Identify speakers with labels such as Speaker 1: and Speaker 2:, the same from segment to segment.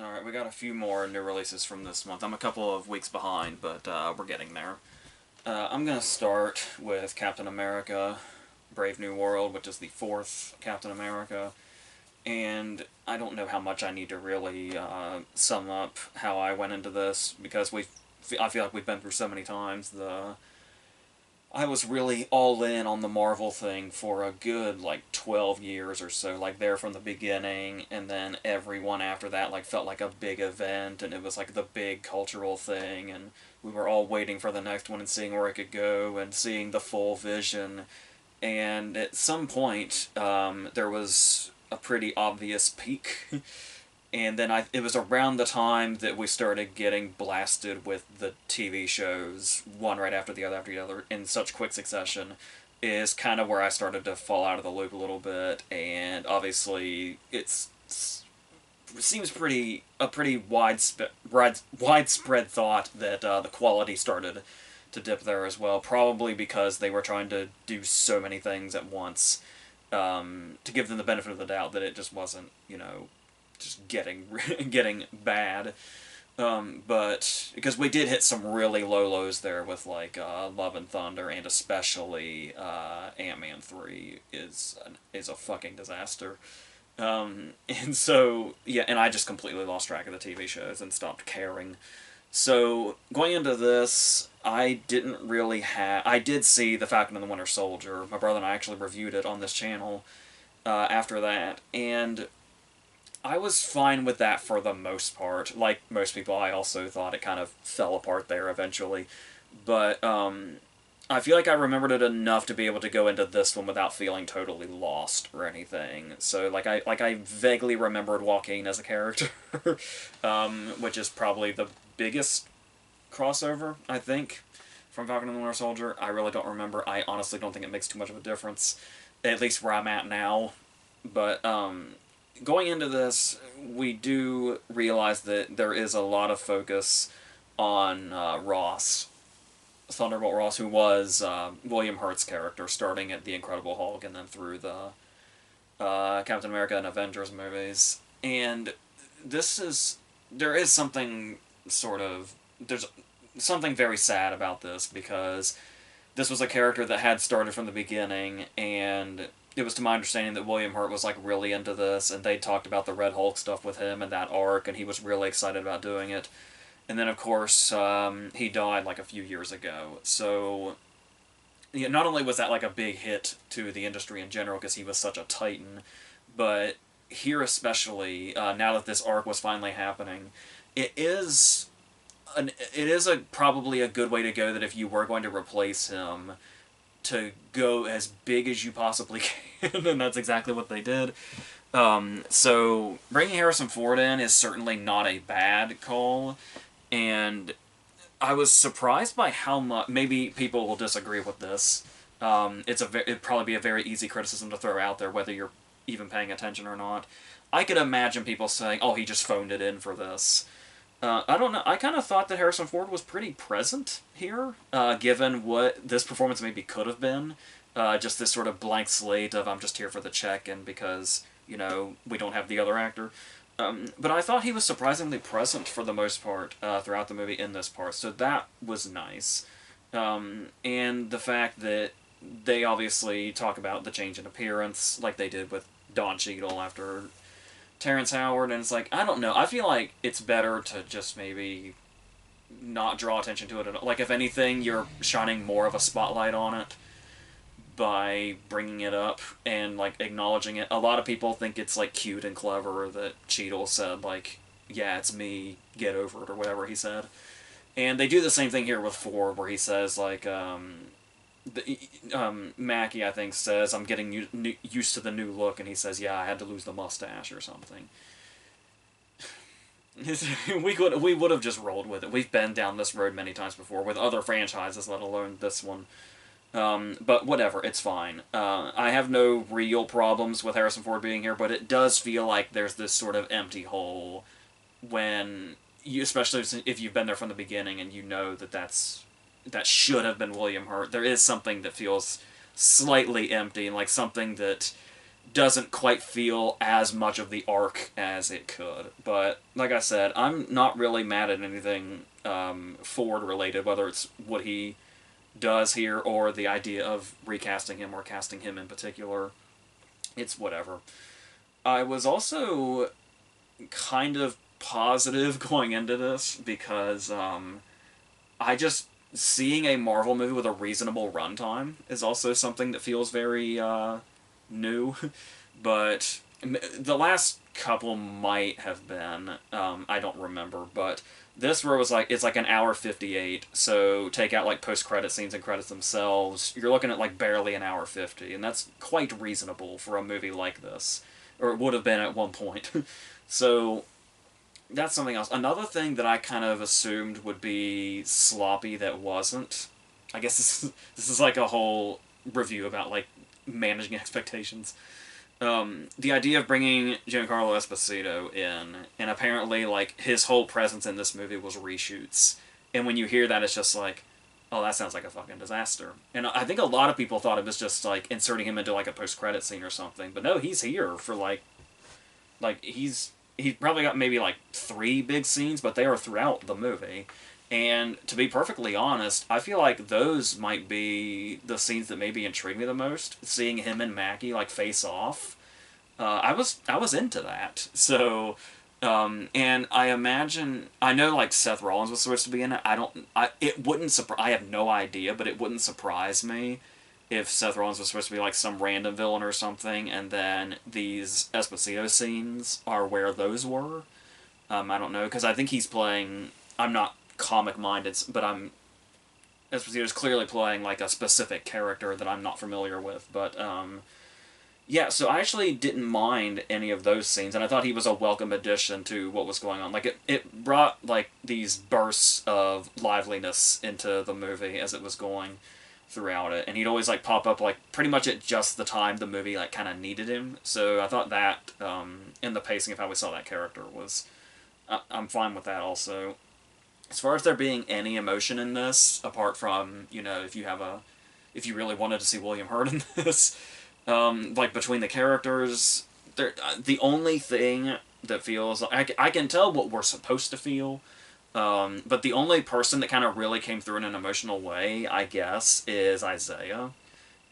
Speaker 1: Alright, we got a few more new releases from this month. I'm a couple of weeks behind, but we're getting there. I'm going to start with Captain America Brave New World, which is the fourth Captain America. And I don't know how much I need to really sum up how I went into this, because I feel like we've been through so many times. I was really all in on the Marvel thing for a good, like, 12 years or so, like, there from the beginning, and then everyone after that, like, felt like a big event, and it was, like, the big cultural thing, and we were all waiting for the next one and seeing where it could go, and seeing the full vision, and at some point, there was a pretty obvious peak. And then it was around the time that we started getting blasted with the TV shows, one right after the other, in such quick succession, is kind of where I started to fall out of the loop a little bit. And obviously, it seems a pretty widespread thought that the quality started to dip there as well. Probably because they were trying to do so many things at once, to give them the benefit of the doubt that it just wasn't, just getting bad. But because we did hit some really low lows there with like Love and Thunder, and especially Ant-Man 3 is a fucking disaster. And so yeah, and I just completely lost track of the TV shows and stopped caring. So going into this, I did see The Falcon and the Winter Soldier. My brother and I actually reviewed it on this channel after that, and I was fine with that for the most part. Like most people, I also thought it kind of fell apart there eventually. But I feel like I remembered it enough to be able to go into this one without feeling totally lost or anything. So I vaguely remembered Joaquin as a character, which is probably the biggest crossover, I think, from Falcon and the Winter Soldier. I really don't remember. I honestly don't think it makes too much of a difference, at least where I'm at now. But going into this, we do realize that there is a lot of focus on Ross, Thunderbolt Ross, who was William Hurt's character, starting at The Incredible Hulk and then through the Captain America and Avengers movies. And there is something there's something very sad about this, because this was a character that had started from the beginning, and it was to my understanding that William Hurt was like really into this, and they talked about the Red Hulk stuff with him and that arc, and he was really excited about doing it. And then, of course, he died like a few years ago. So, yeah, not only was that like a big hit to the industry in general because he was such a titan, but here especially, now that this arc was finally happening, it is probably a good way to go, that if you were going to replace him, to go as big as you possibly can, and that's exactly what they did. So bringing Harrison Ford in is certainly not a bad call, and I was surprised by how much. Maybe people will disagree with this. It'd probably be a very easy criticism to throw out there, whether you're even paying attention or not. I could imagine people saying, "Oh, he just phoned it in for this." I don't know. I kind of thought that Harrison Ford was pretty present here, given what this performance maybe could have been. Just this sort of blank slate of, I'm just here for the check, and because, we don't have the other actor. But I thought he was surprisingly present for the most part throughout the movie in this part, so that was nice. And the fact that they obviously talk about the change in appearance, like they did with Don Cheadle after Terrence Howard, and it's like, I don't know, I feel like it's better to just maybe not draw attention to it at all. Like, if anything, you're shining more of a spotlight on it by bringing it up and, like, acknowledging it. A lot of people think it's, like, cute and clever that Cheadle said, like, yeah, it's me, get over it, or whatever he said. And they do the same thing here with Ford, where he says, like, Mackie, I think, says, I'm getting used to the new look, and he says, yeah, I had to lose the mustache or something. we would have just rolled with it. We've been down this road many times before with other franchises, let alone this one. But whatever, it's fine. I have no real problems with Harrison Ford being here, but it does feel like there's this sort of empty hole when you, especially if you've been there from the beginning and you know that that should have been William Hurt. There is something that feels slightly empty, and like something that doesn't quite feel as much of the arc as it could. But like I said, I'm not really mad at anything Ford related, whether it's what he does here or the idea of recasting him or casting him in particular. It's whatever. I was also kind of positive going into this because I just seeing a Marvel movie with a reasonable runtime is also something that feels very new. But the last couple might have been I don't remember, but this where it was like it's like an hour 58, so take out like post credit scenes and credits themselves, you're looking at like barely an hour 50, and that's quite reasonable for a movie like this, or it would have been at one point. So that's something else. Another thing that I kind of assumed would be sloppy that wasn't. I guess this is like a whole review about like managing expectations. The idea of bringing Giancarlo Esposito in, and apparently like his whole presence in this movie was reshoots, and when you hear that, it's just like, oh, that sounds like a fucking disaster. And I think a lot of people thought it was just like inserting him into like a post credit scene or something, but no, he's here for he's probably got maybe like 3 big scenes, but they are throughout the movie. And to be perfectly honest, I feel like those might be the scenes that maybe intrigue me the most. Seeing him and Mackie like face off, I was into that. So, and I imagine I know like Seth Rollins was supposed to be in it. It wouldn't surprise. I have no idea, but it wouldn't surprise me if Seth Rollins was supposed to be like some random villain or something, and then these Esposito scenes are where those were. I don't know, because I think he's playing. I'm not comic minded, but Esposito's clearly playing like a specific character that I'm not familiar with. But yeah, so I actually didn't mind any of those scenes, and I thought he was a welcome addition to what was going on. Like it brought like these bursts of liveliness into the movie as it was going throughout it, and he'd always like pop up like pretty much at just the time the movie like kind of needed him. So I thought that in the pacing of how we saw that character was, I'm fine with that also. As far as there being any emotion in this, apart from if you really wanted to see William Hurt in this, like between the characters, the only thing that feels like I can tell what we're supposed to feel. But the only person that kind of really came through in an emotional way, I guess, is Isaiah.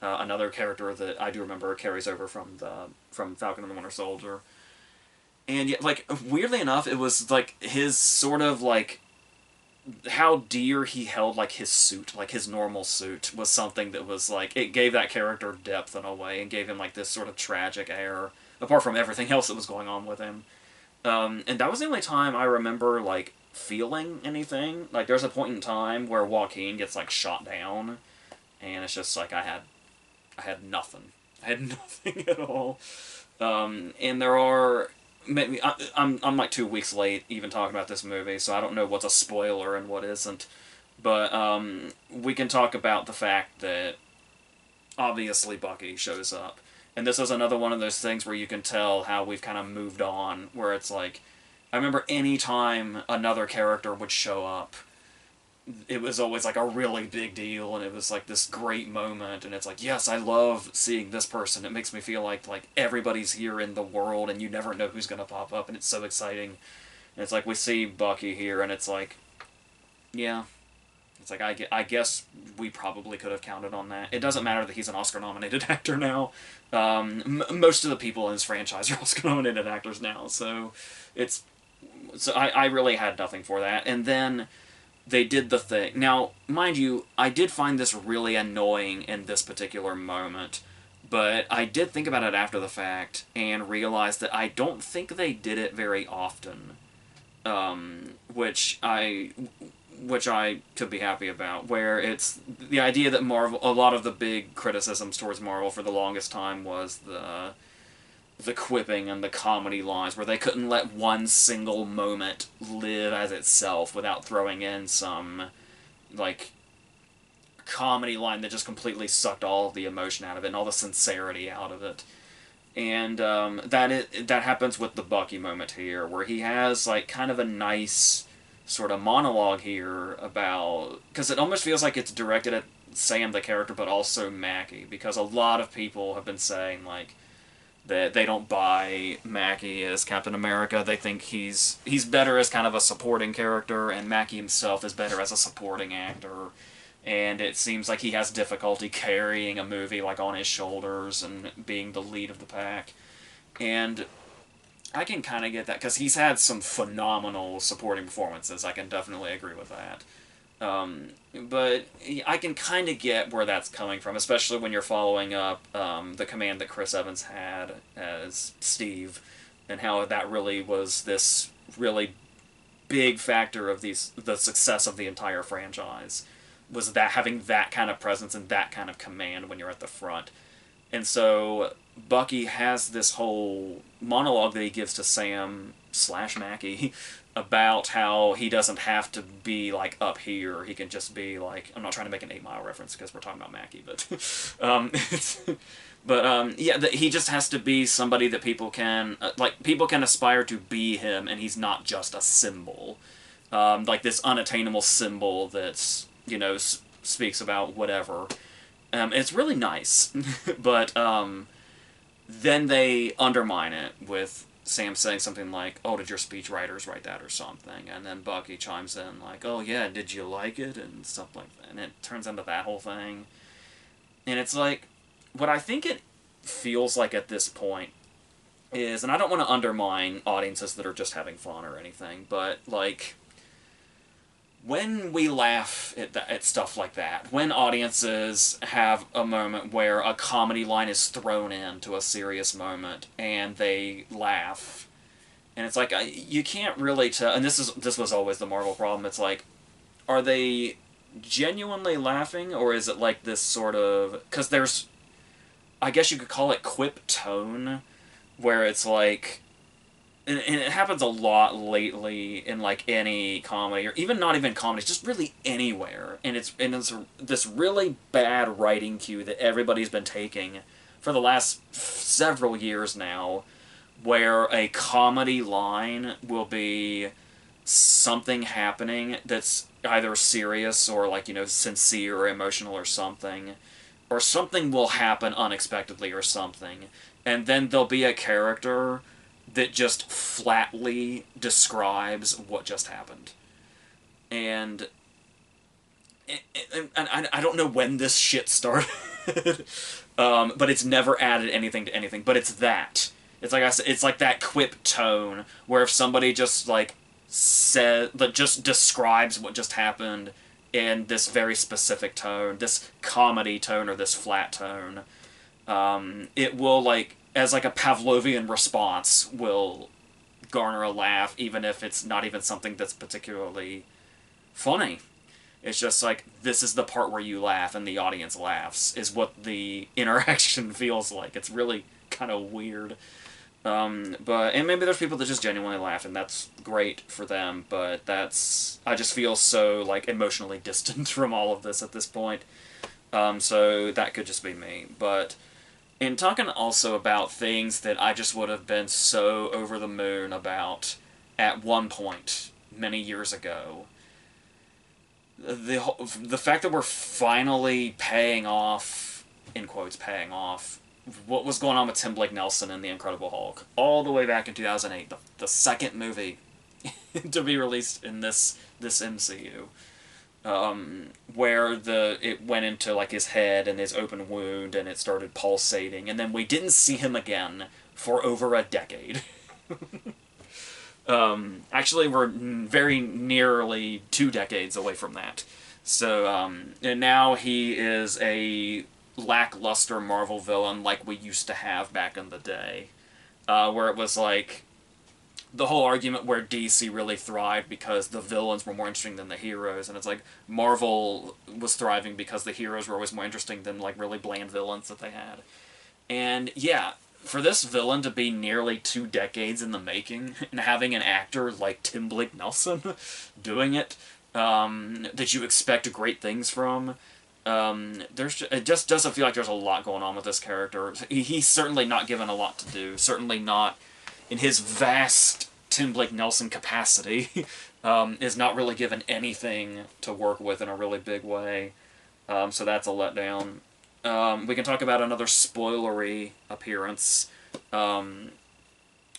Speaker 1: Another character that I do remember carries over from Falcon and the Winter Soldier. And yet, like, weirdly enough, it was like his sort of like how dear he held like his suit, like his normal suit, was something that was like it gave that character depth in a way and gave him like this sort of tragic air, apart from everything else that was going on with him. And that was the only time I remember like feeling anything. Like there's a point in time where Joaquin gets like shot down, and it's just like I had nothing. I had nothing at all. And there are maybe I'm like 2 weeks late even talking about this movie, so I don't know what's a spoiler and what isn't. But we can talk about the fact that obviously Bucky shows up. And this is another one of those things where you can tell how we've kind of moved on, where it's like, I remember any time another character would show up, it was always like a really big deal, and it was like this great moment, and it's like, yes, I love seeing this person. It makes me feel like everybody's here in the world, and you never know who's going to pop up, and it's so exciting. And it's like, we see Bucky here, and it's like, yeah. It's like, I guess we probably could have counted on that. It doesn't matter that he's an Oscar-nominated actor now. Most of the people in his franchise are Oscar-nominated actors now, so I really had nothing for that. And then they did the thing. Now, mind you, I did find this really annoying in this particular moment, but I did think about it after the fact and realized that I don't think they did it very often, which I could be happy about, where it's the idea that Marvel, a lot of the big criticisms towards Marvel for the longest time was the quipping and the comedy lines, where they couldn't let one single moment live as itself without throwing in some, like, comedy line that just completely sucked all of the emotion out of it and all the sincerity out of it. And that happens with the Bucky moment here, where he has, like, kind of a nice sort of monologue here about, because it almost feels like it's directed at Sam the character, but also Mackie, because a lot of people have been saying, like, that they don't buy Mackie as Captain America. They think he's better as kind of a supporting character, and Mackie himself is better as a supporting actor. And it seems like he has difficulty carrying a movie like on his shoulders and being the lead of the pack. And I can kind of get that because he's had some phenomenal supporting performances. I can definitely agree with that. But I can kind of get where that's coming from, especially when you're following up the command that Chris Evans had as Steve, and how that really was this really big factor of the success of the entire franchise, was that having that kind of presence and that kind of command when you're at the front. And so Bucky has this whole monologue that he gives to Sam slash Mackie about how he doesn't have to be like up here. He can just be like, I'm not trying to make an 8 Mile reference because we're talking about Mackie, but yeah, he just has to be somebody that people can people can aspire to be him, and he's not just a symbol, like this unattainable symbol that's speaks about whatever. It's really nice, but then they undermine it with Sam saying something like, "Oh, did your speechwriters write that or something?" And then Bucky chimes in like, "Oh yeah, did you like it?" and stuff like that. And it turns into that whole thing. And it's like, what I think it feels like at this point is, and I don't want to undermine audiences that are just having fun or anything, but like, when we laugh at stuff like that, when audiences have a moment where a comedy line is thrown into a serious moment and they laugh, and it's like, you can't really tell, and this was always the Marvel problem, it's like, are they genuinely laughing, or is it like this sort of, because there's, I guess you could call it quip tone, where it's like, and it happens a lot lately in like any comedy, or even not even comedy, just really anywhere. And it's this really bad writing cue that everybody's been taking for the last several years now, where a comedy line will be something happening that's either serious or like sincere or emotional or something will happen unexpectedly or something, and then there'll be a character that just flatly describes what just happened. And I don't know when this shit started, but it's never added anything to anything. But it's that. It's like I said, it's like that quip tone where if somebody just like just describes what just happened in this very specific tone, this comedy tone or this flat tone, it will like, as like a Pavlovian response, will garner a laugh, even if it's not even something that's particularly funny. It's just like, this is the part where you laugh and the audience laughs, is what the interaction feels like. It's really kind of weird. And maybe there's people that just genuinely laugh, and that's great for them, but I just feel so, like, emotionally distant from all of this at this point. So that could just be me. But in talking also about things that I just would have been so over the moon at one point many years ago, the fact that we're finally paying off, in quotes, paying off, what was going on with Tim Blake Nelson in The Incredible Hulk all the way back in 2008, the second movie to be released in this MCU. Where it went into like his head and his open wound and it started pulsating, and then we didn't see him again for over a decade. Actually, we're very nearly 2 decades away from that. So, and now he is a lackluster Marvel villain like we used to have back in the day, where it was like the whole argument where DC really thrived because the villains were more interesting than the heroes, and it's like Marvel was thriving because the heroes were always more interesting than like really bland villains that they had. And yeah, for this villain to be nearly 2 decades in the making and having an actor like Tim Blake Nelson doing it, that you expect great things from, it just doesn't feel like there's a lot going on with this character. He's certainly not given a lot to do. Certainly not in his vast Tim Blake Nelson capacity, is not really given anything to work with in a really big way. So that's a letdown. We can talk about another spoilery appearance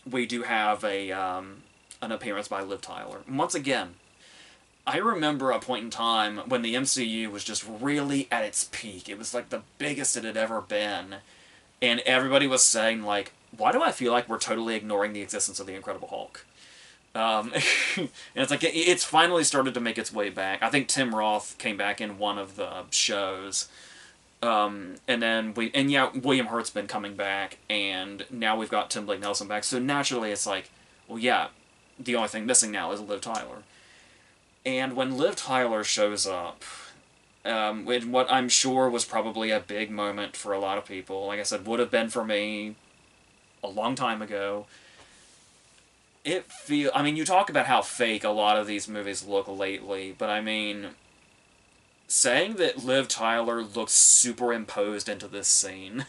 Speaker 1: we do have an appearance by Liv Tyler. Once again, I remember a point in time when the MCU was just really at its peak. It was like the biggest it had ever been. And everybody was saying, like, why do I feel like we're totally ignoring the existence of the Incredible Hulk? And it's like, it's finally started to make its way back. I think Tim Roth came back in one of the shows. And then William Hurt's been coming back, and now we've got Tim Blake Nelson back. So naturally it's like, well, yeah, the only thing missing now is Liv Tyler. And when Liv Tyler shows up, in what I'm sure was probably a big moment for a lot of people, like I said, would have been for me a long time ago. I mean, you talk about how fake a lot of these movies look lately, but I mean, saying that Liv Tyler looks superimposed into this scene,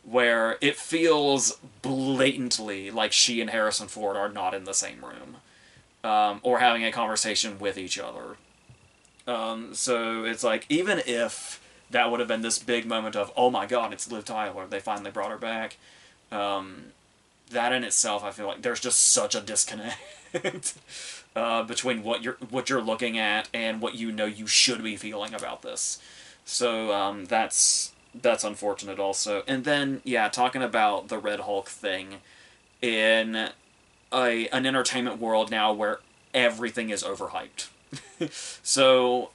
Speaker 1: where it feels blatantly like she and Harrison Ford are not in the same room, or having a conversation with each other. So it's like, even if that would have been this big moment of, oh my god, it's Liv Tyler, they finally brought her back, that in itself, I feel like there's just such a disconnect between what you're looking at and what you know you should be feeling about this. So that's unfortunate also. And then, yeah, talking about the Red Hulk thing in an entertainment world now where everything is overhyped. So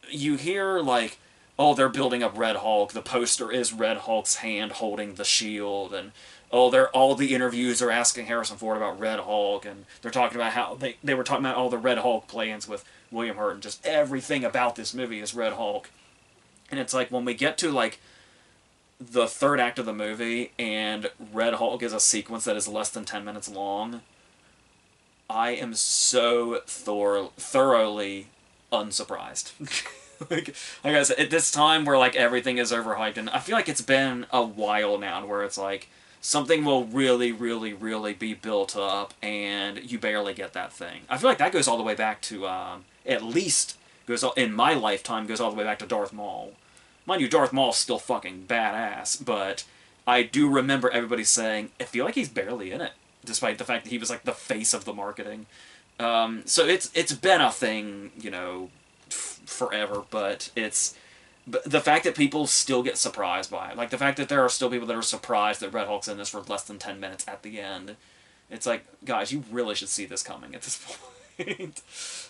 Speaker 1: you hear, like, oh, they're building up Red Hulk, the poster is Red Hulk's hand holding the shield, and oh, all the interviews are asking Harrison Ford about Red Hulk, and they're talking about how they were talking about all the Red Hulk plans with William Hurt, and just everything about this movie is Red Hulk. And it's like, when we get to, like, the third act of the movie, and Red Hulk is a sequence that is less than 10 minutes long, I am so thoroughly unsurprised. like I said, at this time where, like, everything is overhyped, and I feel like it's been a while now where it's like, something will really, really, really be built up, and you barely get that thing. I feel like that goes all the way back to, at least, in my lifetime, goes all the way back to Darth Maul. Mind you, Darth Maul's still fucking badass, but I do remember everybody saying, I feel like he's barely in it, despite the fact that he was, like, the face of the marketing. So it's been a thing, you know, forever, but the fact that people still get surprised by it, like the fact that there are still people that are surprised that Red Hulk's in this for less than 10 minutes at the end, it's like, guys, you really should see this coming at this point.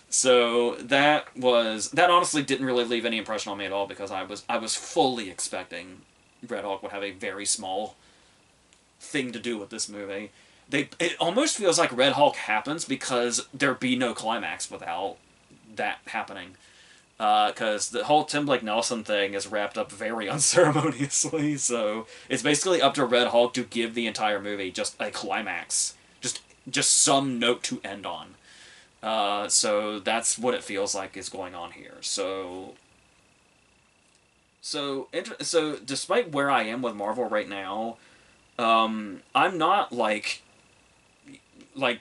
Speaker 1: So that honestly didn't really leave any impression on me at all, because I was fully expecting Red Hulk would have a very small thing to do with this movie. It almost feels like Red Hulk happens because there'd be no climax without that happening. Because the whole Tim Blake Nelson thing is wrapped up very unceremoniously, so it's basically up to Red Hulk to give the entire movie just a climax. Just some note to end on. So that's what it feels like is going on here. So despite where I am with Marvel right now, I'm not like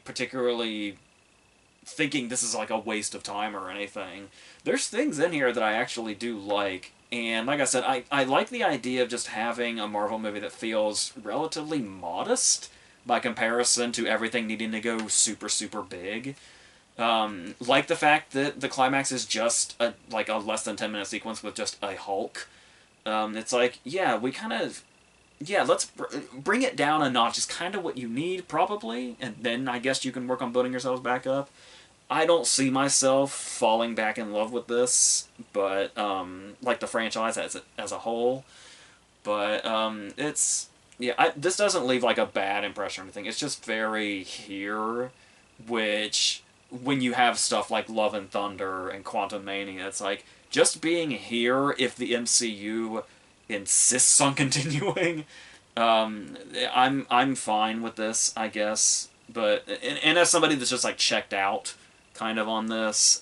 Speaker 1: particularly thinking this is like a waste of time or anything. There's things in here that I actually do like, and like I said, I like the idea of just having a Marvel movie that feels relatively modest by comparison to everything needing to go super, super big. Like the fact that the climax is just a less than 10-minute sequence with just a Hulk. It's like, yeah, let's bring it down a notch is kind of what you need, probably, and then I guess you can work on building yourselves back up. I don't see myself falling back in love with this, but, like the franchise as a whole, but, this doesn't leave, like, a bad impression or anything. It's just very here, which, when you have stuff like Love and Thunder and Quantumania, it's like, just being here, if the MCU insists on continuing, I'm fine with this, I guess, but, and as somebody that's just, like, checked out, kind of on this,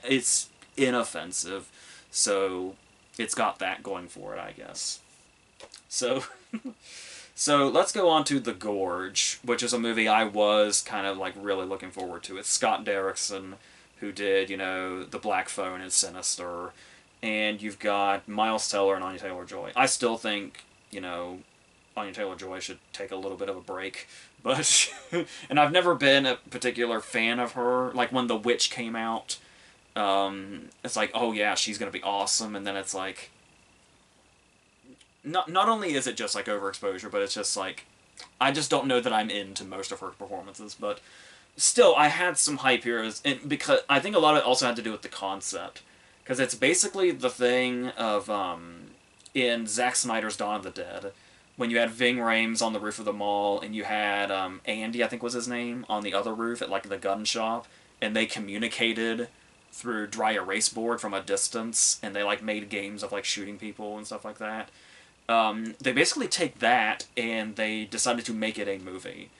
Speaker 1: it's inoffensive, so it's got that going for it, I guess. So, so let's go on to The Gorge, which is a movie I was kind of, like, really looking forward to. It's Scott Derrickson, who did, you know, The Black Phone and Sinister, and you've got Miles Teller and Anya Taylor-Joy. I still think, you know, Anya Taylor-Joy should take a little bit of a break. But and I've never been a particular fan of her. Like when The Witch came out, it's like, oh yeah, she's gonna be awesome, and then it's like, not only is it just like overexposure, but it's just like, I just don't know that I'm into most of her performances. But still, I had some hype here, because I think a lot of it also had to do with the concept, because it's basically the thing of in Zack Snyder's Dawn of the Dead, when you had Ving Rhames on the roof of the mall, and you had Andy, I think was his name, on the other roof at like the gun shop, and they communicated through dry erase board from a distance, and they like made games of like shooting people and stuff like that. They basically take that and they decided to make it a movie.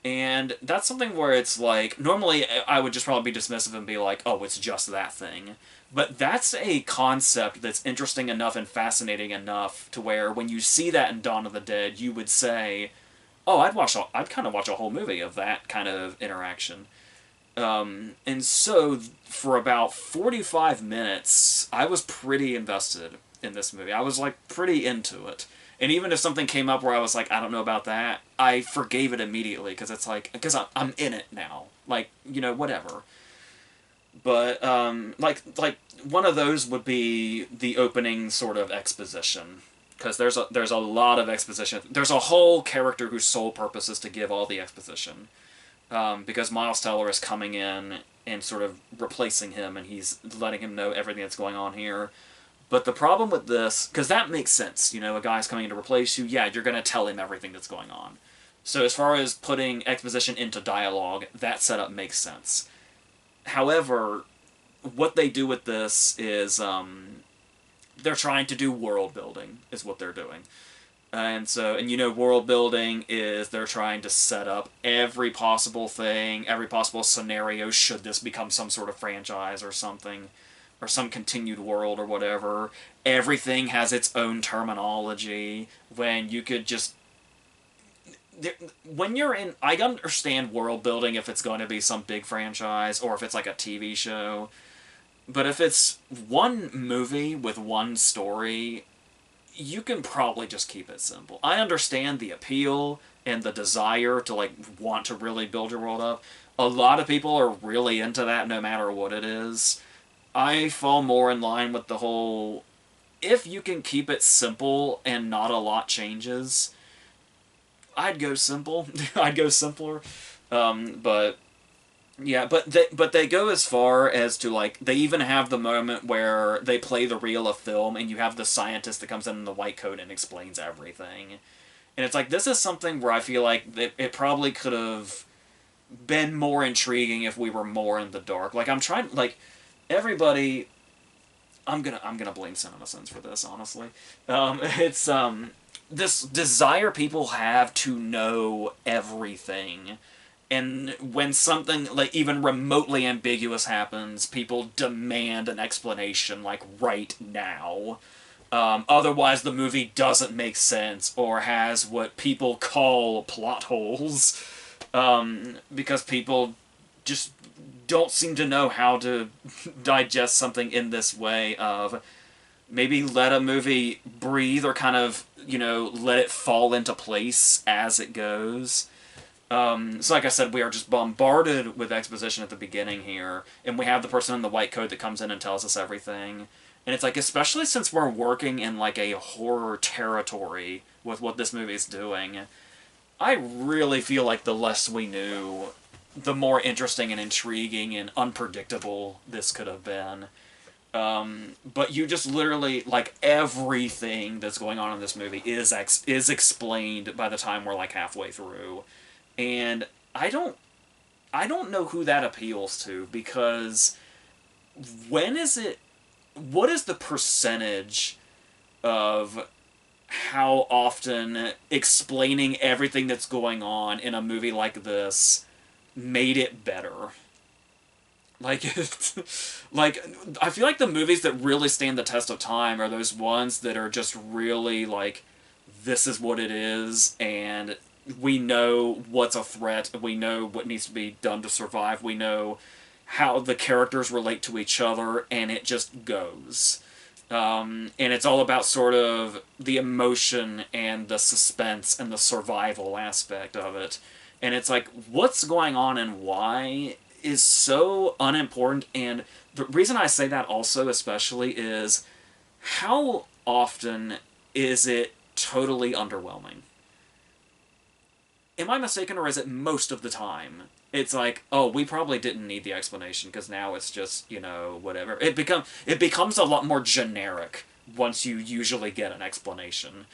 Speaker 1: And that's something where it's like, normally I would just probably be dismissive and be like, oh, it's just that thing. But that's a concept that's interesting enough and fascinating enough to where when you see that in Dawn of the Dead, you would say, oh, I'd kind of watch a whole movie of that kind of interaction. And so for about 45 minutes, I was pretty invested in this movie. I was like pretty into it. And even if something came up where I was like, I don't know about that, I forgave it immediately because it's like, because I'm in it now. Like, you know, whatever. But like one of those would be the opening sort of exposition, because there's a lot of exposition. There's a whole character whose sole purpose is to give all the exposition, because Miles Teller is coming in and sort of replacing him, and he's letting him know everything that's going on here. But the problem with this, because that makes sense, you know, a guy's coming in to replace you, yeah, you're going to tell him everything that's going on. So as far as putting exposition into dialogue, that setup makes sense. However, what they do with this is they're trying to do world building, is what they're doing. And so, and you know, world building is they're trying to set up every possible thing, every possible scenario should this become some sort of franchise or something, or some continued world or whatever. Everything has its own terminology, when you could just... When you're in... I understand world building if it's going to be some big franchise, or if it's like a TV show. But if it's one movie with one story, you can probably just keep it simple. I understand the appeal and the desire to like want to really build your world up. A lot of people are really into that no matter what it is. I fall more in line with the whole, if you can keep it simple and not a lot changes, I'd go simple. I'd go simpler. But yeah, but they go as far as to like, they even have the moment where they play the reel of film and you have the scientist that comes in the white coat and explains everything. And it's like, this is something where I feel like it probably could have been more intriguing if we were more in the dark. Like, I'm trying, like, everybody... I'm gonna blame CinemaSins for this, honestly. It's this desire people have to know everything, and when something like even remotely ambiguous happens, people demand an explanation like right now. Otherwise, the movie doesn't make sense or has what people call plot holes, because people just don't seem to know how to digest something in this way of maybe let a movie breathe or kind of, you know, let it fall into place as it goes. So like I said, we are just bombarded with exposition at the beginning here, and we have the person in the white coat that comes in and tells us everything. And it's like, especially since we're working in like a horror territory with what this movie is doing, I really feel like the less we knew, the more interesting and intriguing and unpredictable this could have been. But you just literally, like, everything that's going on in this movie is explained by the time we're like halfway through. And I don't know who that appeals to, because what is the percentage of how often explaining everything that's going on in a movie like this made it better? Like, like, I feel like the movies that really stand the test of time are those ones that are just really, like, this is what it is, and we know what's a threat, we know what needs to be done to survive, we know how the characters relate to each other, and it just goes. And it's all about sort of the emotion and the suspense and the survival aspect of it. And it's like, what's going on and why is so unimportant. And the reason I say that also, especially, is how often is it totally underwhelming? Am I mistaken, or is it most of the time? It's like, oh, we probably didn't need the explanation because now it's just, whatever. It becomes a lot more generic once you usually get an explanation.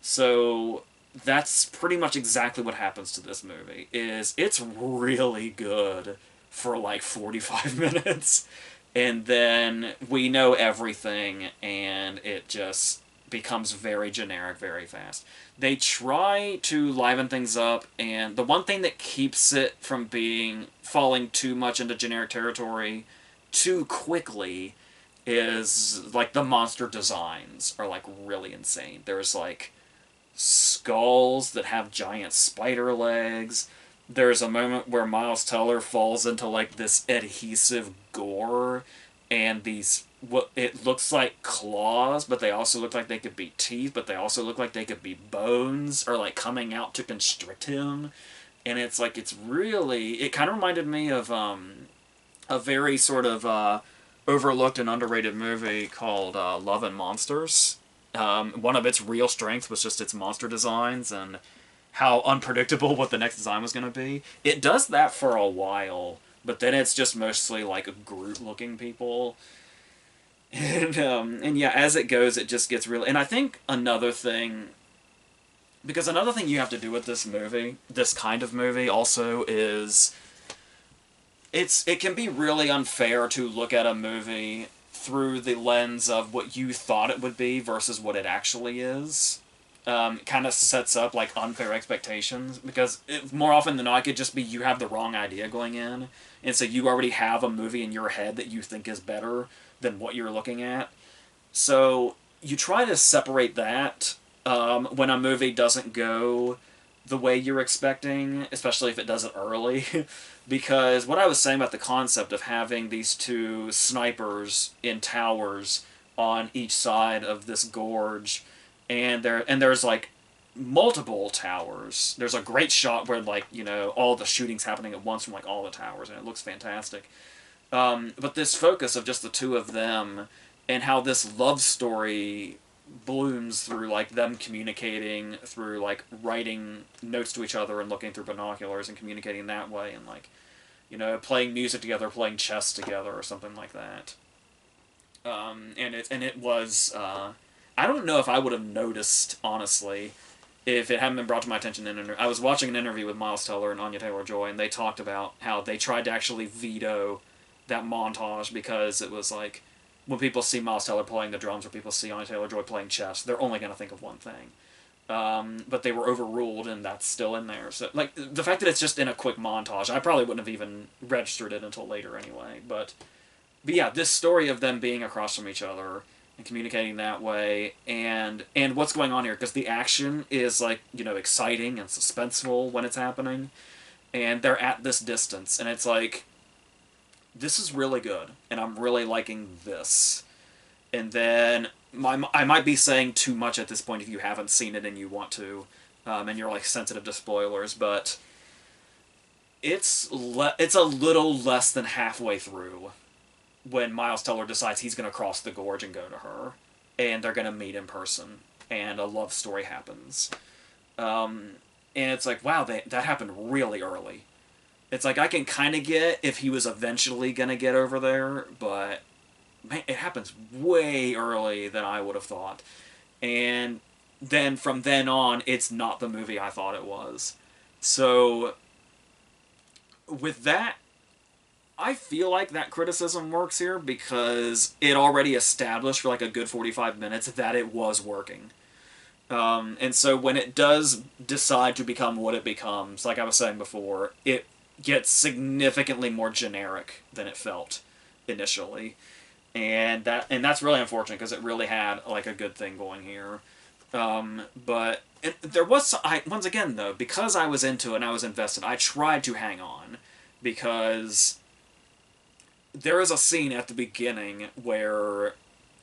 Speaker 1: So that's pretty much exactly what happens to this movie. Is it's really good for like 45 minutes, and then we know everything, and it just becomes very generic very fast. They try to liven things up, and the one thing that keeps it from being falling too much into generic territory too quickly is like the monster designs are like really insane. There's like skulls that have giant spider legs. There's a moment where Miles Teller falls into like this adhesive gore, and these what it looks like claws, but they also look like they could be teeth, but they also look like they could be bones, or like coming out to constrict him. And it's like it kind of reminded me of a very sort of overlooked and underrated movie called Love and Monsters. One of its real strengths was just its monster designs and how unpredictable what the next design was going to be. It does that for a while, but then it's just mostly like Groot-looking people. And yeah, as it goes, it just gets real. And I think another thing you have to do with this movie, this kind of movie, also is it can be really unfair to look at a movie through the lens of what you thought it would be versus what it actually is. Kind of sets up like unfair expectations, because more often than not, it could just be you have the wrong idea going in, and so you already have a movie in your head that you think is better than what you're looking at. So you try to separate that when a movie doesn't go the way you're expecting, especially if it does it early. Because what I was saying about the concept of having these two snipers in towers on each side of this gorge, and there's like multiple towers. There's a great shot where like all the shooting's happening at once from like all the towers, and it looks fantastic. But this focus of just the two of them, and how this love story blooms through like them communicating through like writing notes to each other and looking through binoculars and communicating that way, and like playing music together, playing chess together, or something like that. And it was I don't know if I would have noticed, honestly, if it hadn't been brought to my attention I was watching an interview with Miles Teller and Anya Taylor-Joy, and they talked about how they tried to actually veto that montage because it was like, when people see Miles Teller playing the drums or people see Anya Taylor-Joy playing chess, they're only going to think of one thing. But they were overruled, and that's still in there. So, like, the fact that it's just in a quick montage, I probably wouldn't have even registered it until later anyway. But yeah, this story of them being across from each other and communicating that way, and what's going on here, because the action is like exciting and suspenseful when it's happening, and they're at this distance, and it's like, this is really good, and I'm really liking this. And then I might be saying too much at this point if you haven't seen it and you want to, and you're like sensitive to spoilers, but it's a little less than halfway through when Miles Teller decides he's going to cross the gorge and go to her, and they're going to meet in person, and a love story happens. And it's like, wow, that happened really early. It's like, I can kind of get if he was eventually going to get over there, but man, it happens way early than I would have thought. And then from then on, it's not the movie I thought it was. So with that, I feel like that criticism works here because it already established for like a good 45 minutes that it was working. And so when it does decide to become what it becomes, like I was saying before, it gets significantly more generic than it felt initially. And that's really unfortunate because it really had like a good thing going here. But there was, once again though, because I was into it and I was invested, I tried to hang on, because there is a scene at the beginning where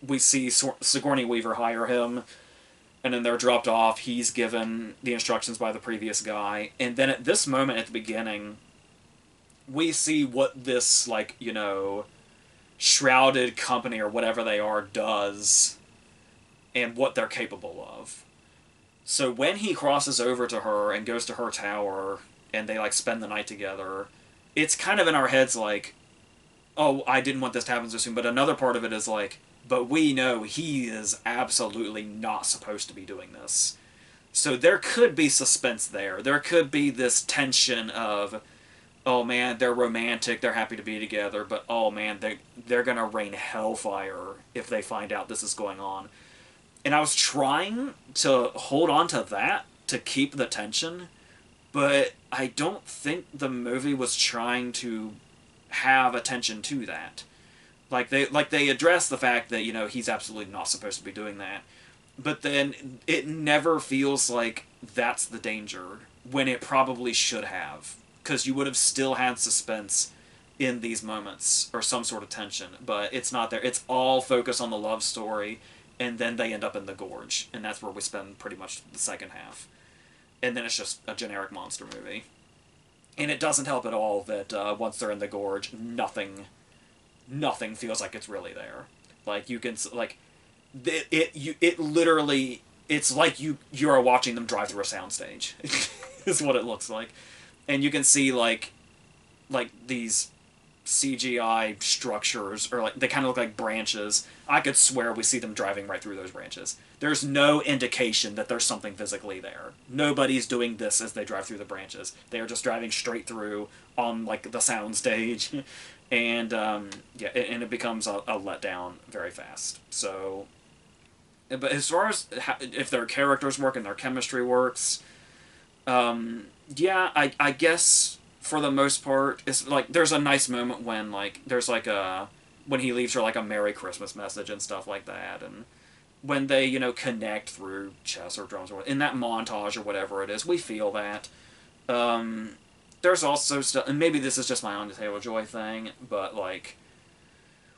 Speaker 1: we see Sigourney Weaver hire him, and then they're dropped off. He's given the instructions by the previous guy, and then at this moment at the beginning, we see what this, like, you know, shrouded company or whatever they are does, and what they're capable of. So when he crosses over to her and goes to her tower, and they, like, spend the night together, it's kind of in our heads like, oh, I didn't want this to happen so soon, but another part of it is like, but we know he is absolutely not supposed to be doing this. So there could be suspense there. There could be this tension of, oh man, they're romantic, they're happy to be together, but oh man, they're gonna rain hellfire if they find out this is going on. And I was trying to hold on to that to keep the tension, but I don't think the movie was trying to have attention to that. Like they address the fact that, you know, he's absolutely not supposed to be doing that, but then it never feels like that's the danger when it probably should have, because you would have still had suspense in these moments or some sort of tension, but it's not there. It's all focused on the love story, and then they end up in the gorge, and that's where we spend pretty much the second half, and then it's just a generic monster movie. And it doesn't help at all that once they're in the gorge, nothing feels like it's really there. Like, you can, like, it literally, it's like you are watching them drive through a soundstage, is what it looks like. And you can see, like these CGI structures, or like, they kind of look like branches. I could swear we see them driving right through those branches. There's no indication that there's something physically there. Nobody's doing this as they drive through the branches. They are just driving straight through on, like, the sound stage. And yeah, and it becomes a letdown very fast. So, but as far as if their characters work and their chemistry works, yeah, I guess for the most part, it's like, there's a nice moment when, like, there's like when he leaves her, like, a Merry Christmas message and stuff like that, and when they, you know, connect through chess or drums, or in that montage or whatever it is, we feel that. There's also stuff, and maybe this is just my Anya Taylor-Joy thing, but, like,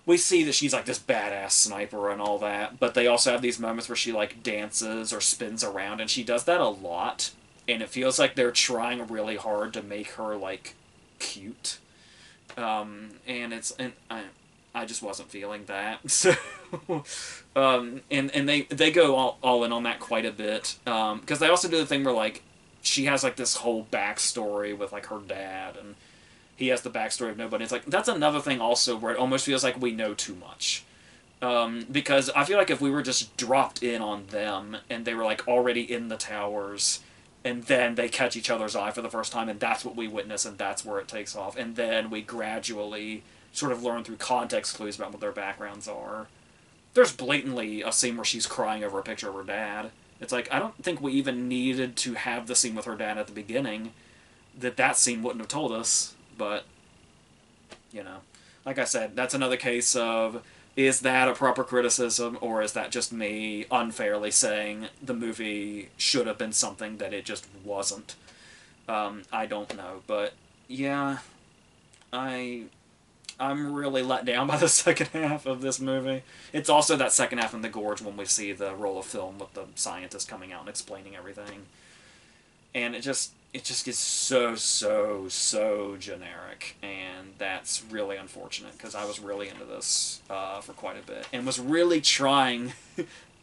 Speaker 1: we see that she's, like, this badass sniper and all that, but they also have these moments where she, like, dances or spins around, and she does that a lot, and it feels like they're trying really hard to make her, like, cute. And I just wasn't feeling that. So, and they go all in on that quite a bit, because they also do the thing where, like, she has, like, this whole backstory with, like, her dad, and he has the backstory of nobody. It's like, that's another thing also where it almost feels like we know too much. Because I feel like if we were just dropped in on them, and they were, like, already in the towers, and then they catch each other's eye for the first time, and that's what we witness, and that's where it takes off, and then we gradually sort of learn through context clues about what their backgrounds are. There's blatantly a scene where she's crying over a picture of her dad. It's like, I don't think we even needed to have the scene with her dad at the beginning. That scene wouldn't have told us, but, you know. Like I said, that's another case of, is that a proper criticism, or is that just me unfairly saying the movie should have been something that it just wasn't? I don't know, but, yeah, I'm really let down by the second half of this movie. It's also that second half in the gorge when we see the roll of film with the scientist coming out and explaining everything. And it just gets so generic, and that's really unfortunate, because I was really into this for quite a bit, and was really trying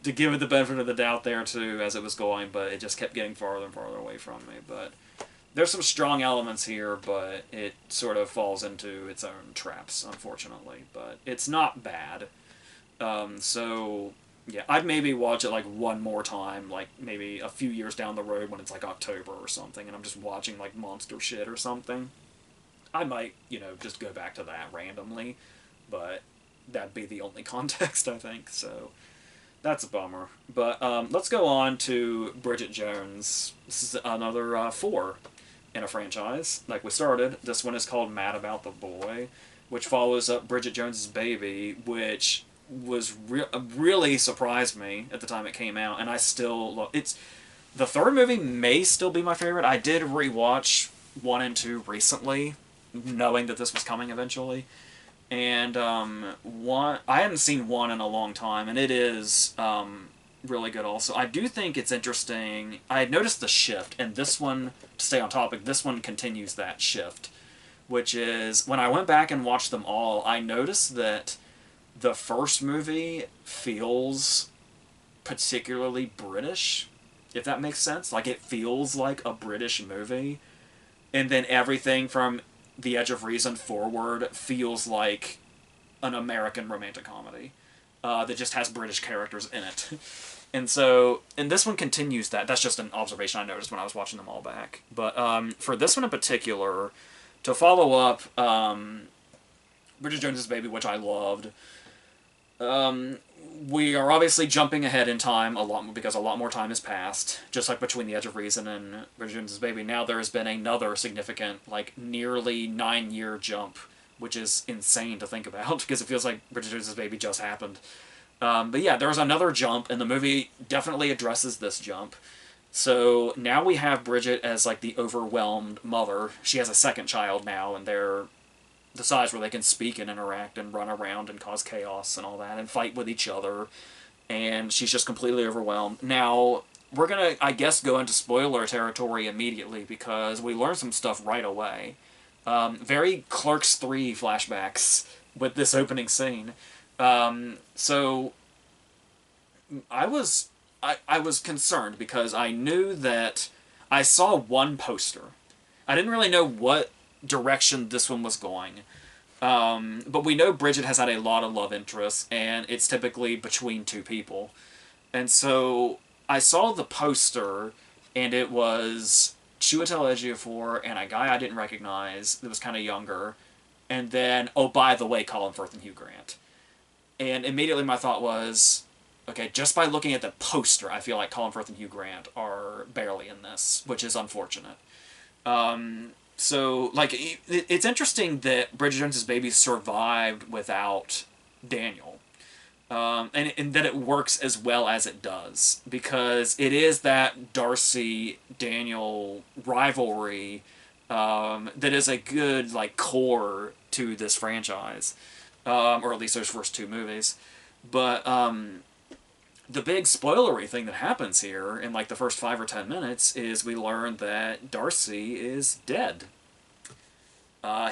Speaker 1: to give it the benefit of the doubt there too as it was going, but it just kept getting farther and farther away from me. But there's some strong elements here, but it sort of falls into its own traps, unfortunately. But it's not bad. So, yeah, I'd maybe watch it, like, one more time, like, maybe a few years down the road when it's, like, October or something, and I'm just watching, like, monster shit or something. I might, you know, just go back to that randomly, but that'd be the only context, I think, so that's a bummer. But let's go on to Bridget Jones. This is another 4 in a franchise, like we started. This one is called Mad About the Boy, which follows up Bridget Jones's Baby, which was really surprised me at the time it came out, and I still love it's. The third movie may still be my favorite. I did rewatch 1 and 2 recently, knowing that this was coming eventually, And one, I haven't seen one in a long time, and it is really good also. I do think it's interesting. I had noticed the shift, and this one, to stay on topic, this one continues that shift, which is when I went back and watched them all, I noticed that the first movie feels particularly British, if that makes sense. Like, it feels like a British movie, and then everything from The Edge of Reason forward feels like an American romantic comedy that just has British characters in it. And so, and this one continues that. That's just an observation I noticed when I was watching them all back. But for this one in particular, to follow up Bridget Jones's Baby, which I loved, we are obviously jumping ahead in time a lot because a lot more time has passed. Just like between The Edge of Reason and Bridget Jones's Baby, now there has been another significant, like, nearly 9-year jump, which is insane to think about because it feels like Bridget Jones's Baby just happened. But yeah, there was another jump, and the movie definitely addresses this jump. So now we have Bridget as, like, the overwhelmed mother. She has a second child now, and they're the size where they can speak and interact and run around and cause chaos and all that and fight with each other. And she's just completely overwhelmed. Now, we're going to, I guess, go into spoiler territory immediately because we learn some stuff right away. Very Clerks 3 flashbacks with this opening scene. So I was I was concerned because I knew that I saw one poster. I didn't really know what direction this one was going. But we know Bridget has had a lot of love interests, and it's typically between two people. And so I saw the poster, and it was Chiwetel Ejiofor and a guy I didn't recognize that was kind of younger, and then, oh, by the way, Colin Firth and Hugh Grant. And immediately my thought was, okay, just by looking at the poster, I feel like Colin Firth and Hugh Grant are barely in this, which is unfortunate. So, like, it's interesting that Bridget Jones's Baby survived without Daniel. And that it works as well as it does. Because it is that Darcy-Daniel rivalry that is a good, like, core to this franchise. Or at least those first two movies. But, the big spoilery thing that happens here in, like, the first 5 or 10 minutes is we learn that Darcy is dead.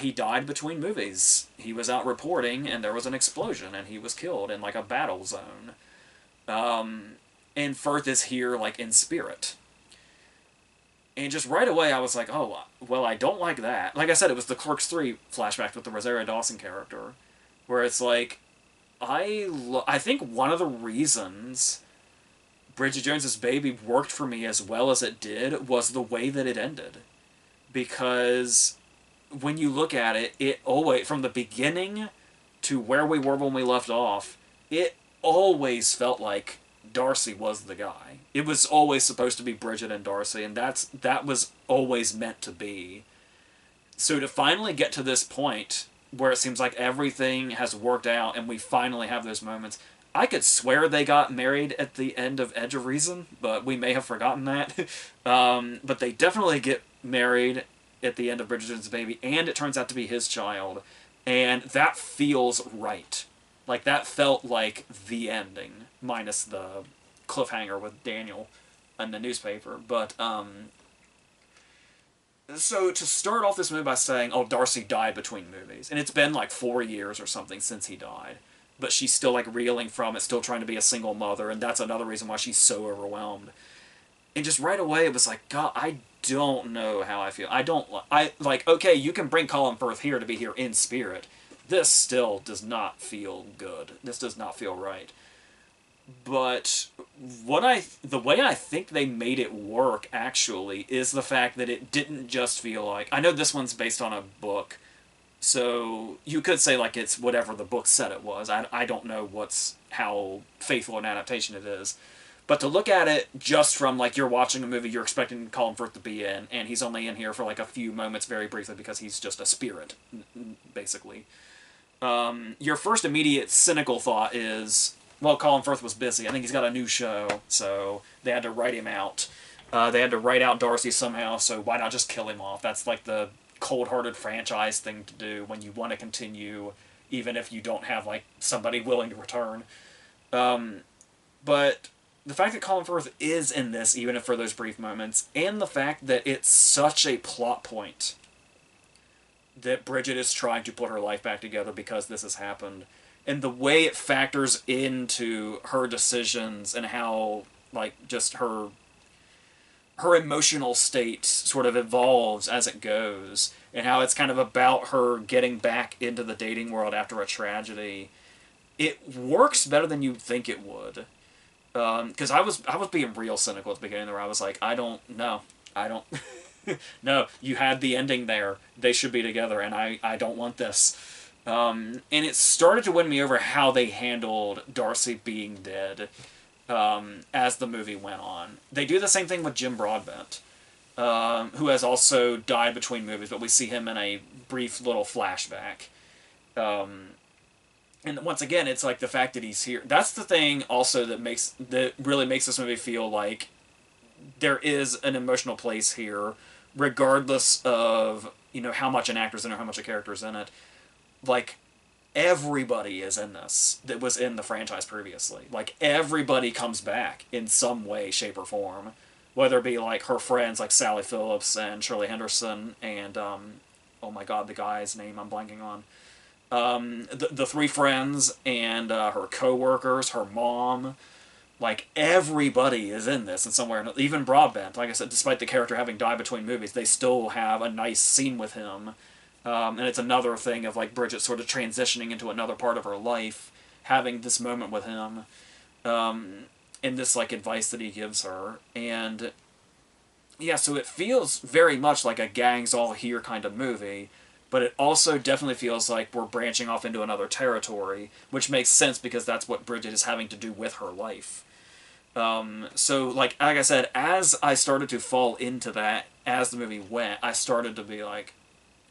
Speaker 1: He died between movies. He was out reporting, and there was an explosion, and he was killed in, like, a battle zone. And Firth is here, like, in spirit. And just right away, I was like, oh, well, I don't like that. Like I said, it was the Clerks 3 flashback with the Rosario Dawson character, where it's like, I think one of the reasons Bridget Jones's Baby worked for me as well as it did was the way that it ended. Because when you look at it, it always, from the beginning to where we were when we left off, it always felt like Darcy was the guy. It was always supposed to be Bridget and Darcy, and that was always meant to be. So to finally get to this point where it seems like everything has worked out and we finally have those moments. I could swear they got married at the end of Edge of Reason, but we may have forgotten that. But they definitely get married at the end of Bridget Jones's Baby, and it turns out to be his child. And that feels right. Like, that felt like the ending, minus the cliffhanger with Daniel in the newspaper. But, so to start off this movie by saying, oh, Darcy died between movies, and it's been like 4 years or something since he died, but she's still like reeling from it, still trying to be a single mother, and that's another reason why she's so overwhelmed. And just right away, it was like, God, I don't know how I feel. Okay, you can bring Colin Firth here to be here in spirit. This still does not feel good. This does not feel right. But the way I think they made it work, actually, is the fact that it didn't just feel like... I know this one's based on a book, so you could say, like, it's whatever the book said it was. I don't know how faithful an adaptation it is. But to look at it just from, like, you're watching a movie you're expecting Colin Firth to be in, and he's only in here for, like, a few moments very briefly because he's just a spirit, basically. Your first immediate cynical thought is... Well, Colin Firth was busy. I think he's got a new show, so they had to write him out. They had to write out Darcy somehow, so why not just kill him off? That's like the cold-hearted franchise thing to do when you want to continue even if you don't have like somebody willing to return. But the fact that Colin Firth is in this, even if for those brief moments, and the fact that it's such a plot point that Bridget is trying to put her life back together because this has happened, and the way it factors into her decisions and how, like, just her emotional state sort of evolves as it goes, and how it's kind of about her getting back into the dating world after a tragedy. It works better than you'd think it would. Because I was being real cynical at the beginning where I was like, I don't know. No, you had the ending there. They should be together, and I don't want this. And it started to win me over how they handled Darcy being dead as the movie went on. They do the same thing with Jim Broadbent, who has also died between movies, but we see him in a brief little flashback. And once again, it's like the fact that he's here. That's the thing also that really makes this movie feel like there is an emotional place here, regardless of, you know, how much an actor's in it or how much a character's in it. Like, everybody is in this that was in the franchise previously. Like, everybody comes back in some way, shape, or form. Whether it be, like, her friends, like Sally Phillips and Shirley Henderson and, oh my god, the guy's name I'm blanking on. The three friends and her co-workers, her mom. Like, everybody is in this in somewhere. Even Broadbent, like I said, despite the character having died between movies, they still have a nice scene with him. And it's another thing of, like, Bridget sort of transitioning into another part of her life, having this moment with him, and this, like, advice that he gives her. And, yeah, so it feels very much like a gangs all here kind of movie, but it also definitely feels like we're branching off into another territory, which makes sense because that's what Bridget is having to do with her life. So, like I said, as I started to fall into that as the movie went, I started to be like,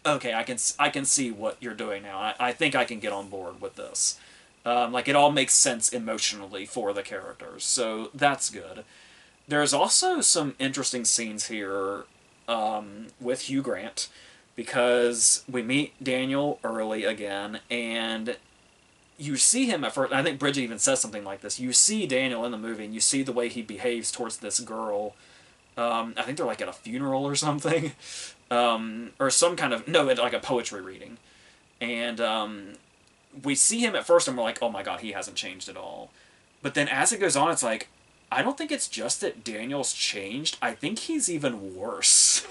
Speaker 1: okay, I can see what you're doing now. I think I can get on board with this. Like, it all makes sense emotionally for the characters, so that's good. There's also some interesting scenes here with Hugh Grant, because we meet Daniel early again, and you see him at first. I think Bridget even says something like this. You see Daniel in the movie, and you see the way he behaves towards this girl. I think they're like at a funeral or something, or some kind of like a poetry reading, and we see him at first, and we're like, oh my god, he hasn't changed at all. But then as it goes on, it's like, I don't think it's just that Daniel's changed. I think he's even worse.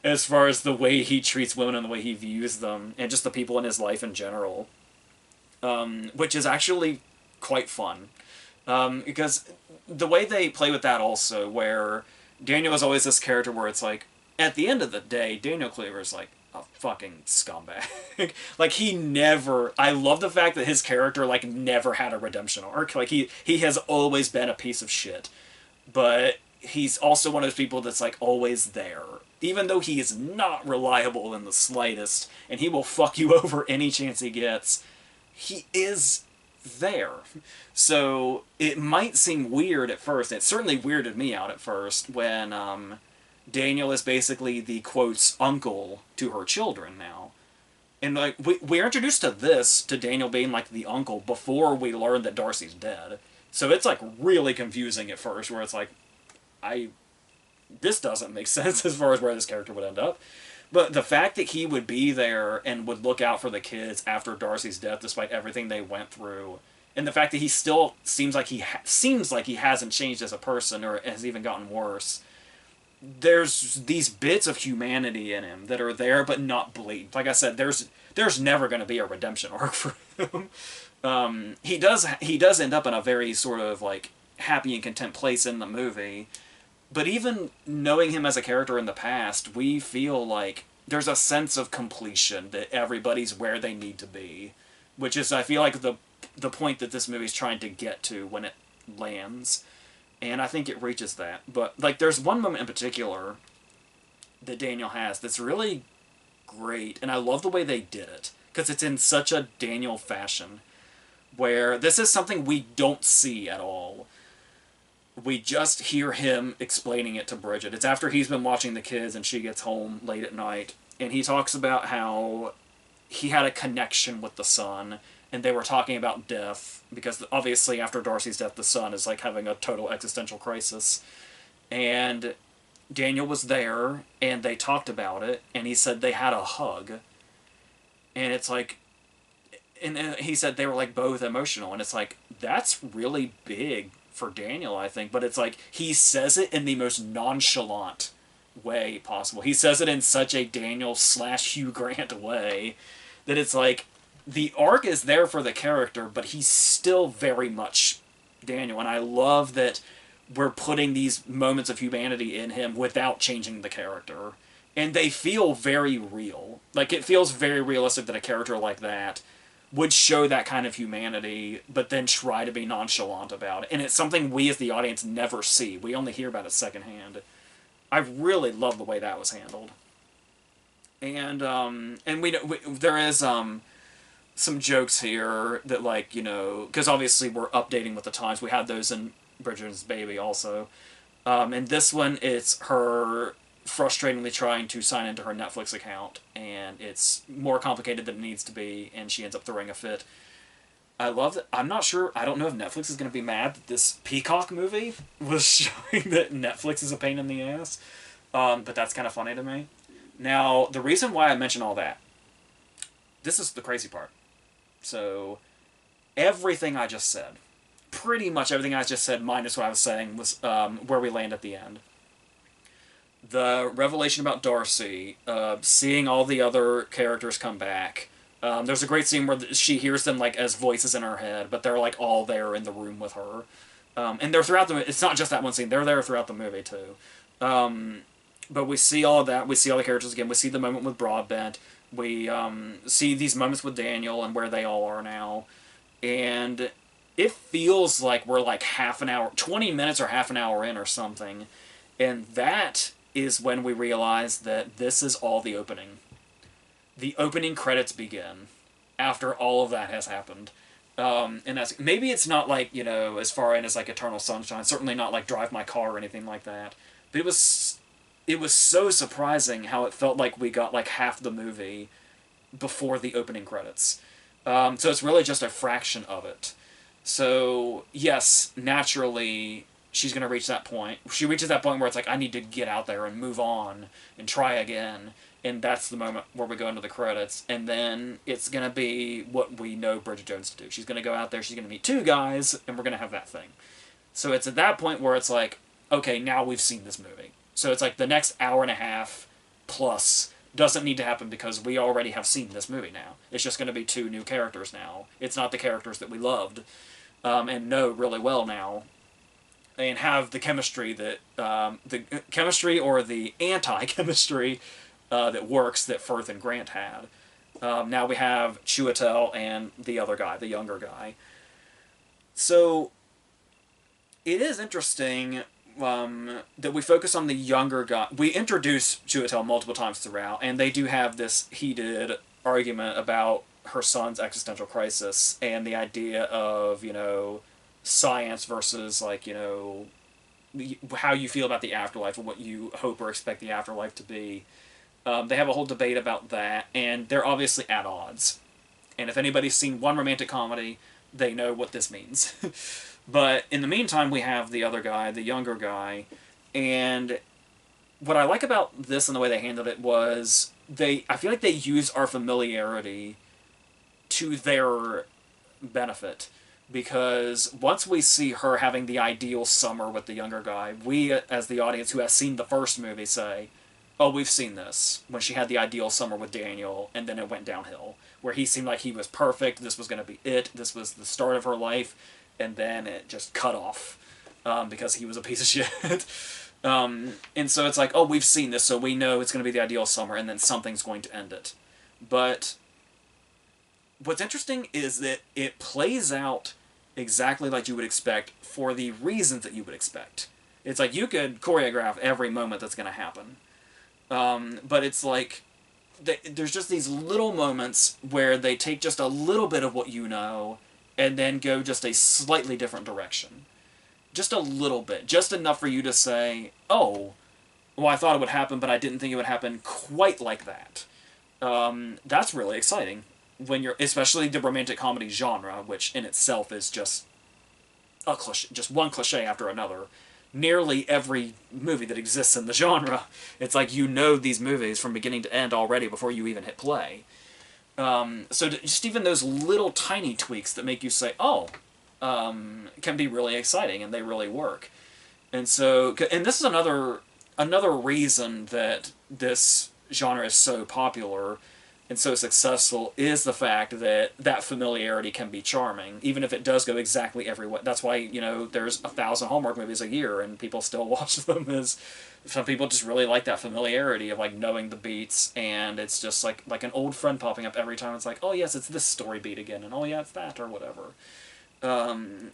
Speaker 1: As far as the way he treats women and the way he views them, and just the people in his life in general. Which is actually quite fun. Because the way they play with that also, where Daniel is always this character where it's like, at the end of the day, Daniel Cleaver is like a fucking scumbag. Like, he never... I love the fact that his character, like, never had a redemption arc. Like, he has always been a piece of shit. But he's also one of those people that's, like, always there. Even though he is not reliable in the slightest, and he will fuck you over any chance he gets, he is there. So it might seem weird at first. It certainly weirded me out at first when Daniel is basically the, quotes, uncle to her children now. And, like, we're introduced to this, to Daniel being, like, the uncle, before we learn that Darcy's dead. So it's, like, really confusing at first, where it's like, this doesn't make sense as far as where this character would end up. But the fact that he would be there and would look out for the kids after Darcy's death, despite everything they went through, and the fact that he still seems like he hasn't changed as a person or has even gotten worse. There's these bits of humanity in him that are there, but not blatant. Like I said, there's never going to be a redemption arc for him. He does end up in a very sort of like happy and content place in the movie. But even knowing him as a character in the past, we feel like there's a sense of completion, that everybody's where they need to be. Which is, I feel like, the point that this movie's trying to get to when it lands. And I think it reaches that. But, like, there's one moment in particular that Daniel has that's really great. And I love the way they did it. Because it's in such a Daniel fashion. Where this is something we don't see at all. We just hear him explaining it to Bridget. It's after he's been watching the kids and she gets home late at night. And he talks about how he had a connection with the son, and they were talking about death, because obviously after Darcy's death, the son is like having a total existential crisis. And Daniel was there, and they talked about it, and he said they had a hug. And it's like, and he said they were like both emotional, and it's like, that's really big for Daniel, I think. But it's like, he says it in the most nonchalant way possible. He says it in such a Daniel / Hugh Grant way that it's like, the arc is there for the character, but he's still very much Daniel. And I love that we're putting these moments of humanity in him without changing the character. And they feel very real. Like, it feels very realistic that a character like that would show that kind of humanity, but then try to be nonchalant about it. And it's something we as the audience never see. We only hear about it secondhand. I really love the way that was handled. And we there is some jokes here that, like, you know, because obviously we're updating with the times. We had those in Bridget's Baby also. And this one, it's her frustratingly trying to sign into her Netflix account, and it's more complicated than it needs to be, and she ends up throwing a fit. I love that. I'm not sure, I don't know if Netflix is going to be mad that this Peacock movie was showing that Netflix is a pain in the ass, but that's kind of funny to me. Now, the reason why I mention all that, this is the crazy part. So, everything I just said, pretty much everything I just said, minus what I was saying, was where we land at the end. The revelation about Darcy, seeing all the other characters come back. There's a great scene where she hears them like as voices in her head, but they're like all there in the room with her. And they're throughout the. It's not just that one scene; they're there throughout the movie too. But we see all of that. We see all the characters again. We see the moment with Broadbent. We see these moments with Daniel and where they all are now, and it feels like we're like half an hour, 20 minutes or half an hour in or something, and that is when we realize that this is all the opening. The opening credits begin after all of that has happened. And that's, maybe it's not like, you know, as far in as like Eternal Sunshine, certainly not like Drive My Car or anything like that. But it was so surprising how it felt like we got like half the movie before the opening credits. So it's really just a fraction of it. So, yes, naturally, she's going to reach that point. She reaches that point where it's like, I need to get out there and move on and try again. And that's the moment where we go into the credits. And then it's going to be what we know Bridget Jones to do. She's going to go out there, she's going to meet two guys, and we're going to have that thing. So it's at that point where it's like, okay, now we've seen this movie. So it's like the next hour and a half plus doesn't need to happen because we already have seen this movie now. It's just going to be two new characters now. It's not the characters that we loved and know really well now. And have the chemistry that, the chemistry or the anti-chemistry that works that Firth and Grant had. Now we have Chiwetel and the other guy, the younger guy. So, it is interesting that we focus on the younger guy. We introduce Chiwetel multiple times throughout, and they do have this heated argument about her son's existential crisis and the idea of, you know, science versus, like, you know, how you feel about the afterlife and what you hope or expect the afterlife to be. They have a whole debate about that, and they're obviously at odds. And if anybody's seen one romantic comedy, they know what this means. But in the meantime, we have the other guy, the younger guy, and what I like about this and the way they handled it was I feel like they used our familiarity to their benefit. Because once we see her having the ideal summer with the younger guy, we, as the audience who has seen the first movie, say, oh, we've seen this, when she had the ideal summer with Daniel, and then it went downhill, where he seemed like he was perfect, this was going to be it, this was the start of her life, and then it just cut off, because he was a piece of shit. And so it's like, oh, we've seen this, so we know it's going to be the ideal summer, and then something's going to end it. But what's interesting is that it plays out exactly like you would expect for the reasons that you would expect. It's like you could choreograph every moment that's going to happen. But it's like, there's just these little moments where they take just a little bit of what you know and then go just a slightly different direction. Just a little bit. Just enough for you to say, oh, well, I thought it would happen, but I didn't think it would happen quite like that. That's really exciting when you're, especially the romantic comedy genre, which in itself is just a cliche, just one cliche after another. Nearly every movie that exists in the genre, it's like you know these movies from beginning to end already before you even hit play. So just even those little tiny tweaks that make you say, "Oh," can be really exciting, and they really work. And so, and this is another reason that this genre is so popular and so successful is the fact that that familiarity can be charming, even if it does go exactly every way. That's why, there's 1,000 Hallmark movies a year and people still watch them. Is some people just really like that familiarity of like knowing the beats, and it's just like an old friend popping up every time. It's like, oh yes, it's this story beat again, and oh yeah, it's that or whatever.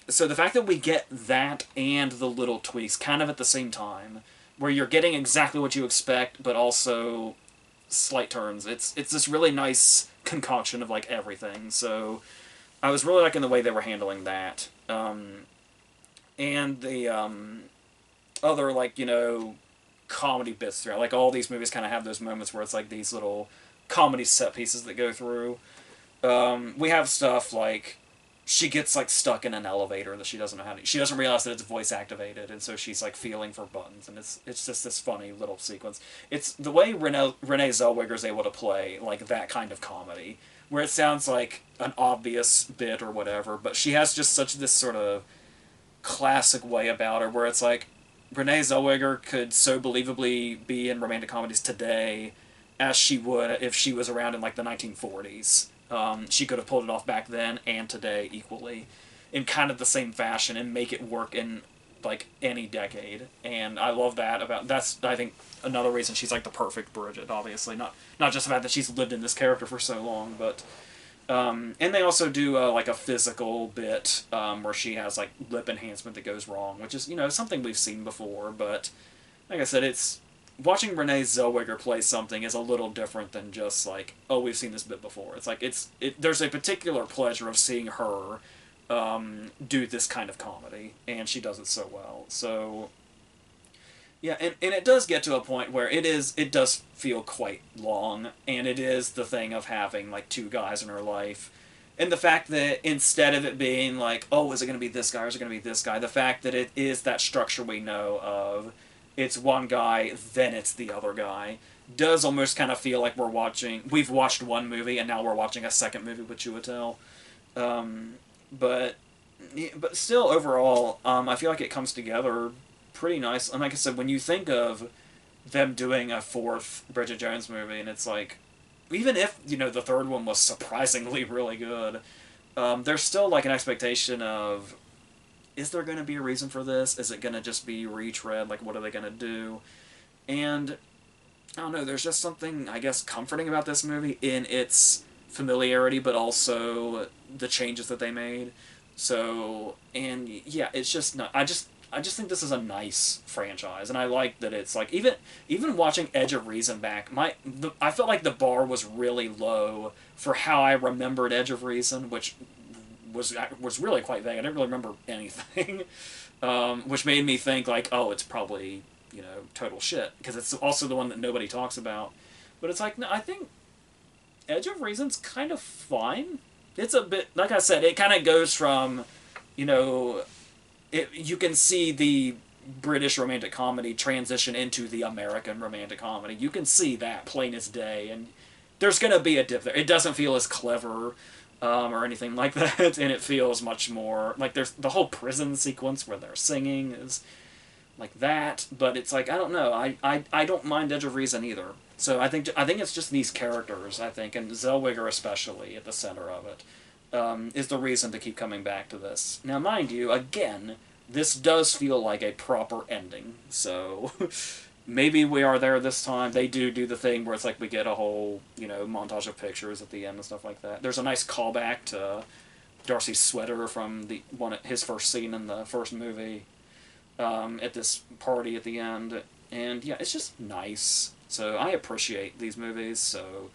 Speaker 1: So the fact that we get that and the little tweaks kind of at the same time, where you're getting exactly what you expect, but also slight turns. It's this really nice concoction of like everything. So I was really liking the way they were handling that. And the other comedy bits throughout. Like all these movies kind of have those moments where it's like these little comedy set pieces that go through. We have stuff like she gets like stuck in an elevator that she doesn't know how to. She doesn't realize that it's voice activated, and so she's like feeling for buttons, and it's just this funny little sequence. It's the way Renee Zellweger is able to play like that kind of comedy, where it sounds like an obvious bit or whatever, but she has just such this sort of classic way about her, where it's like Renee Zellweger could so believably be in romantic comedies today as she would if she was around in like the 1940s. She could have pulled it off back then and today equally in kind of the same fashion and make it work in like any decade. And I love that about that's I think another reason she's like the perfect Bridget, obviously. Not just the fact that she's lived in this character for so long, but and they also do like a physical bit where she has like lip enhancement that goes wrong, which is something we've seen before. But like I said, it's watching Renee Zellweger play something is a little different than just like, oh, we've seen this bit before. It's like there's a particular pleasure of seeing her do this kind of comedy, and she does it so well. So yeah, and it does get to a point where it does feel quite long, and it is the thing of having like two guys in her life. And the fact that instead of it being like, oh, is it going to be this guy or is it going to be this guy, the fact that it is that structure we know of, it's one guy, then it's the other guy, does almost kind of feel like we've watched one movie and now we're watching a second movie with Chiwetel. But still, overall, I feel like it comes together pretty nice. And like I said, when you think of them doing a fourth Bridget Jones movie, and it's like, even if, the third one was surprisingly really good, there's still like an expectation of, is there going to be a reason for this? Is it going to just be retread? Like, what are they going to do? And I don't know, there's just something, I guess, comforting about this movie in its familiarity, but also the changes that they made. So, and yeah, it's just not, I just think this is a nice franchise, and I like that it's like, even watching Edge of Reason back, I felt like the bar was really low for how I remembered Edge of Reason, which was really quite vague. I didn't really remember anything, which made me think like, oh, it's probably total shit, because it's also the one that nobody talks about. But it's like, no, I think Edge of Reason's kind of fine. It's a bit, like I said, it kind of goes from, you can see the British romantic comedy transition into the American romantic comedy. You can see that plain as day, and there's going to be a dip there. It doesn't feel as clever or anything like that, and it feels much more like there's the whole prison sequence where they're singing is like that, but it's like, I don't know, I don't mind Edge of Reason either. So I think it's just these characters, I think, and Zellweger especially at the center of it, is the reason to keep coming back to this. Now, mind you, again, this does feel like a proper ending, so maybe we are there this time. They do the thing where it's like we get a whole, montage of pictures at the end and stuff like that. There's a nice callback to Darcy's sweater from his first scene in the first movie, at this party at the end. And yeah, it's just nice. So I appreciate these movies, so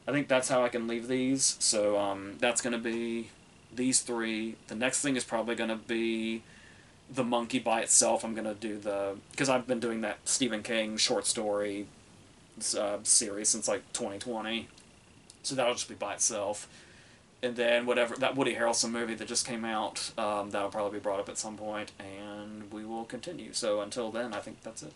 Speaker 1: I think that's how I can leave these. So that's going to be these three. The next thing is probably going to be The Monkey by itself. I'm going to do because I've been doing that Stephen King short story series since like 2020. So that'll just be by itself. And then whatever, that Woody Harrelson movie that just came out, that'll probably be brought up at some point, and we will continue. So until then, I think that's it.